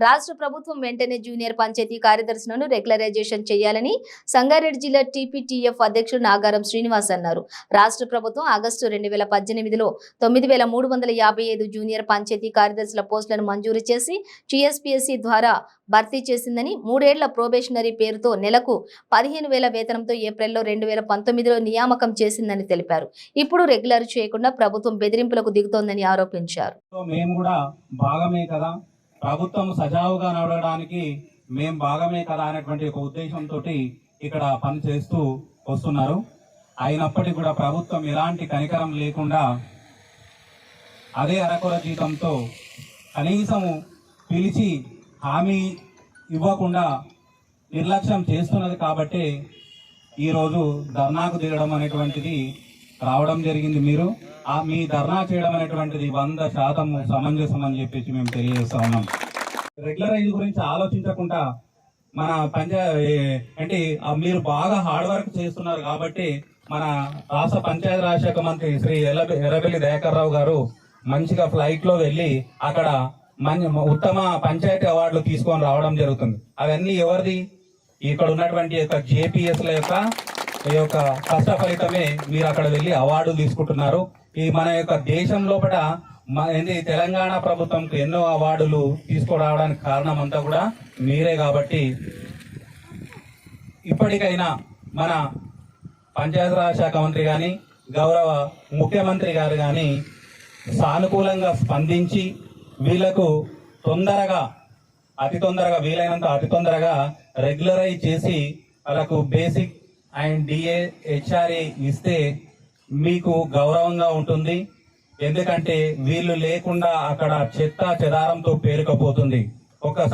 రాష్ట్ర ప్రభుత్వం వెంటనే జూనియర్ పంచాయతీ కార్యదర్శులను రెగ్యులరైజేషన్ చేయాలని సంగారెడ్డి జిల్లా టీపీటీఎఫ్ అధ్యక్షుడు నాగారం శ్రీనివాస్ అన్నారు. రాష్ట్ర ప్రభుత్వం ఆగస్టు 2018లో 9355 జూనియర్ పంచాయతీ కార్యదర్శుల పోస్టులను మంజూరు చేసి టీఎస్పీఎస్సీ ద్వారా భర్తీ చేసిందని, 3 ఏళ్ల ప్రొబేషనరీ పేరుతో నెలకు 15,000 వేతనంతో ఏప్రిల్లో 2019లో నియామకం చేసిందని తెలిపారు. ఇప్పుడు రెగ్యులర్ చేయకుండా ప్రభుత్వం బెదిరింపులకు దిగుతోందని ఆరోపించారు. ప్రభుత్వం సజావుగా నడవడానికి మేము భాగమే కదా అనేటువంటి ఒక ఉద్దేశంతో ఇక్కడ పని చేస్తూ వస్తున్నారు. అయినప్పటికీ కూడా ప్రభుత్వం ఎలాంటి కనికరం లేకుండా అదే అరకొర జీతంతో కనీసం పిలిచి హామీ ఇవ్వకుండా నిర్లక్ష్యం చేస్తున్నది. కాబట్టి ఈరోజు ధర్నాకు దిగడం అనేటువంటిది రావడం జరిగింది. మీరు మీ ధర్నా చేయడం అనేటువంటిది 100% సమంజసం అని చెప్పేసి మేము తెలియజేస్తా ఉన్నాం. రెగ్యులరైజ్ గురించి ఆలోచించకుండా మన అంటే మీరు బాగా హార్డ్ వర్క్ చేస్తున్నారు కాబట్టి మన రాష్ట్ర పంచాయతీరాజ్ శాఖ మంత్రి శ్రీ ఎర్రబెల్లి దయాకర్ రావు గారు మంచిగా ఫ్లైట్ లో వెళ్ళి అక్కడ ఉత్తమ పంచాయతీ అవార్డులు తీసుకొని రావడం జరుగుతుంది. అవన్నీ ఎవరిది? ఇక్కడ ఉన్నటువంటి జేపీఎస్ యొక్క కష్ట ఫలితమే మీరు అక్కడ వెళ్ళి అవార్డులు తీసుకుంటున్నారు. ఈ మన యొక్క దేశం లోపల తెలంగాణ ప్రభుత్వంకు ఎన్నో అవార్డులు తీసుకురావడానికి కారణం అంతా కూడా మీరే. కాబట్టి ఇప్పటికైనా మన పంచాయతీరాజ్ శాఖ మంత్రి కానీ గౌరవ ముఖ్యమంత్రి గారు కానీ సానుకూలంగా స్పందించి వీళ్లకు వీలైనంత అతి తొందరగా రెగ్యులరైజ్ చేసి వాళ్ళకు బేసిక్ అండ్ డిఏ హెచ్ఆర్ఏ ఇస్తే మీకు గౌరవంగా ఉంటుంది. ఎందుకంటే వీళ్ళు లేకుండా అక్కడ చెత్త చెదారంతో పేరుకపోతుంది.